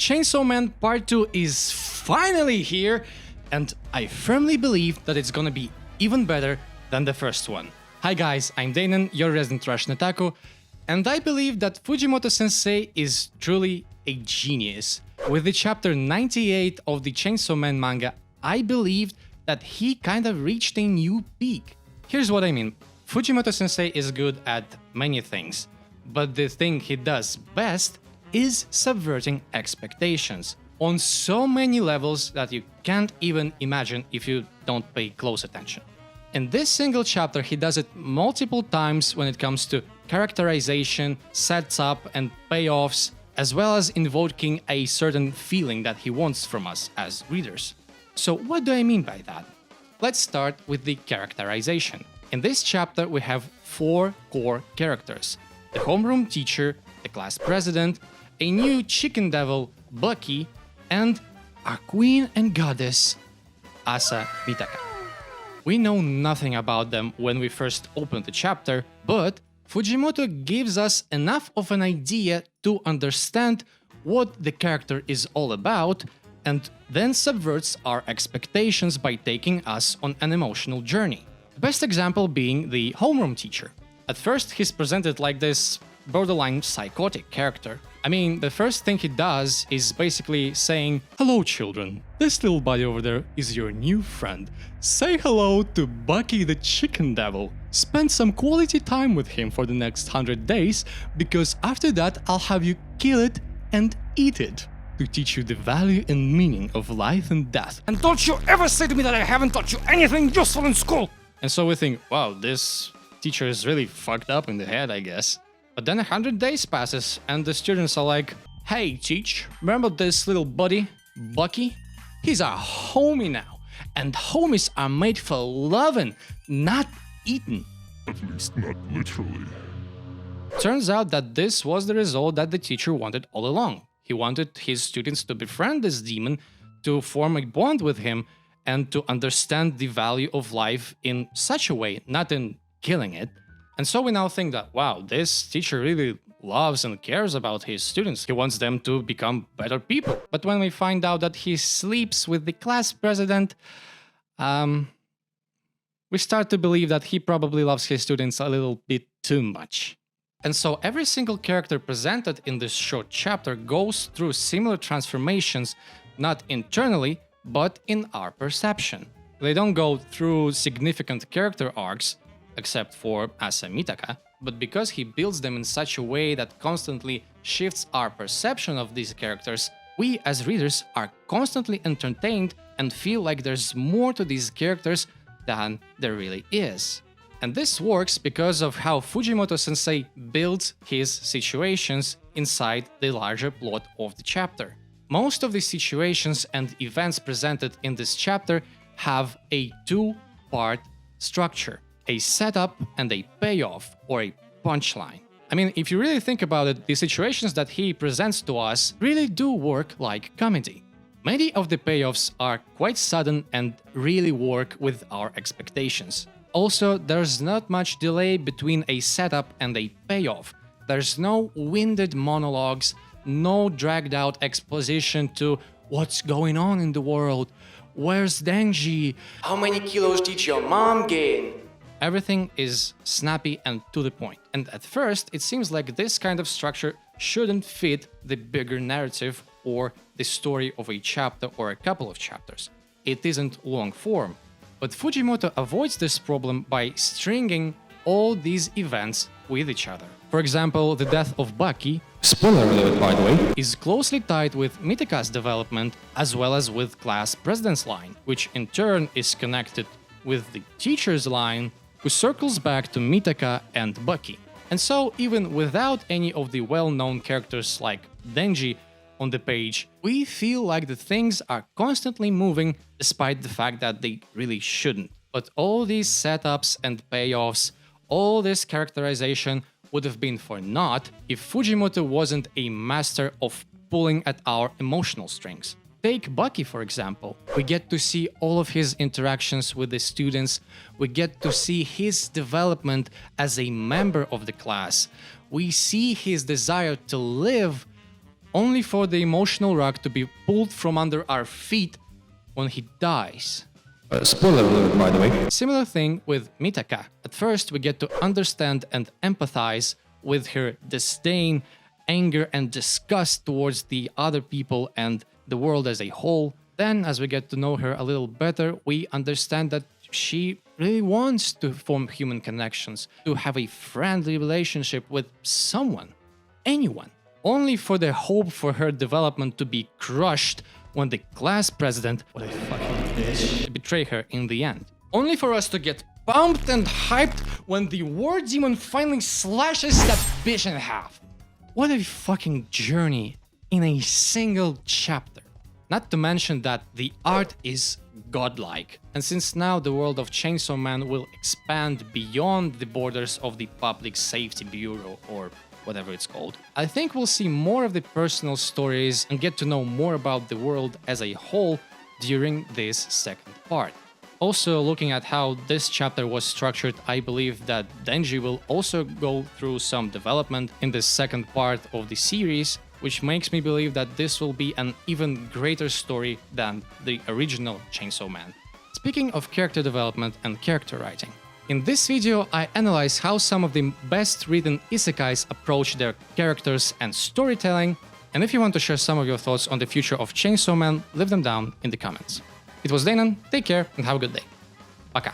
Chainsaw Man Part 2 is finally here, and I firmly believe that it's gonna be even better than the first one. Hi guys, I'm Danon, your resident Russian otaku, and I believe that Fujimoto-sensei is truly a genius. With the chapter 98 of the Chainsaw Man manga, I believed that he kind of reached a new peak. Here's what I mean. Fujimoto-sensei is good at many things, but the thing he does best is subverting expectations on so many levels that you can't even imagine if you don't pay close attention. In this single chapter, he does it multiple times when it comes to characterization, sets up and payoffs, as well as invoking a certain feeling that he wants from us as readers. So what do I mean by that? Let's start with the characterization. In this chapter, we have 4 core characters: the homeroom teacher, the class president, a new chicken devil, Bucky, and our queen and goddess, Asa Mitaka. We know nothing about them when we first open the chapter, but Fujimoto gives us enough of an idea to understand what the character is all about, and then subverts our expectations by taking us on an emotional journey. The best example being the homeroom teacher. At first, he's presented like this borderline psychotic character. I mean, the first thing he does is basically saying, "Hello children, this little buddy over there is your new friend. Say hello to Bucky the Chicken Devil. Spend some quality time with him for the next 100 days, because after that I'll have you kill it and eat it to teach you the value and meaning of life and death. And don't you ever say to me that I haven't taught you anything useful in school!" And so we think, wow, this teacher is really fucked up in the head, I guess. But then 100 days passes and the students are like, "Hey, teach, remember this little buddy, Bucky? He's our homie now, and homies are made for loving, not eaten." At least not literally. Turns out that this was the result that the teacher wanted all along. He wanted his students to befriend this demon, to form a bond with him, and to understand the value of life in such a way, not in killing it. And so we now think that, wow, this teacher really loves and cares about his students. He wants them to become better people. But when we find out that he sleeps with the class president, we start to believe that he probably loves his students a little bit too much. And so every single character presented in this short chapter goes through similar transformations, not internally, but in our perception. They don't go through significant character arcs, except for Asa Mitaka, but because he builds them in such a way that constantly shifts our perception of these characters, we as readers are constantly entertained and feel like there's more to these characters than there really is. And this works because of how Fujimoto-sensei builds his situations inside the larger plot of the chapter. Most of the situations and events presented in this chapter have a 2-part structure: a setup and a payoff, or a punchline. I mean, if you really think about it, the situations that he presents to us really do work like comedy. Many of the payoffs are quite sudden and really work with our expectations. Also, there's not much delay between a setup and a payoff. There's no winded monologues, no dragged out exposition to what's going on in the world, where's Denji, how many kilos did your mom gain? Everything is snappy and to the point. And at first, it seems like this kind of structure shouldn't fit the bigger narrative or the story of a chapter or a couple of chapters. It isn't long form. But Fujimoto avoids this problem by stringing all these events with each other. For example, the death of Bucky, spoiler alert by the way, is closely tied with Mitaka's development as well as with class president's line, which in turn is connected with the teacher's line, who circles back to Mitaka and Bucky. And so, even without any of the well-known characters like Denji on the page, we feel like the things are constantly moving despite the fact that they really shouldn't. But all these setups and payoffs, all this characterization would have been for naught if Fujimoto wasn't a master of pulling at our emotional strings. Take Bucky, for example. We get to see all of his interactions with the students. We get to see his development as a member of the class. We see his desire to live only for the emotional rug to be pulled from under our feet when he dies. Spoiler alert, by the way. Similar thing with Mitaka. At first we get to understand and empathize with her disdain, anger and disgust towards the other people and the world as a whole. Then, as we get to know her a little better, we understand that she really wants to form human connections, to have a friendly relationship with someone, anyone, only for the hope for her development to be crushed when the class president, what a fucking bitch, betray her in the end. Only for us to get pumped and hyped when the war demon finally slashes that bitch in half. What a fucking journey in a single chapter. Not to mention that the art is godlike. And since now the world of Chainsaw Man will expand beyond the borders of the Public Safety Bureau or whatever it's called, I think we'll see more of the personal stories and get to know more about the world as a whole during this second part. Also, looking at how this chapter was structured, I believe that Denji will also go through some development in the second part of the series, which makes me believe that this will be an even greater story than the original Chainsaw Man. Speaking of character development and character writing, in this video I analyze how some of the best written isekais approach their characters and storytelling, and if you want to share some of your thoughts on the future of Chainsaw Man, leave them down in the comments. It was Danon, take care and have a good day. Пока.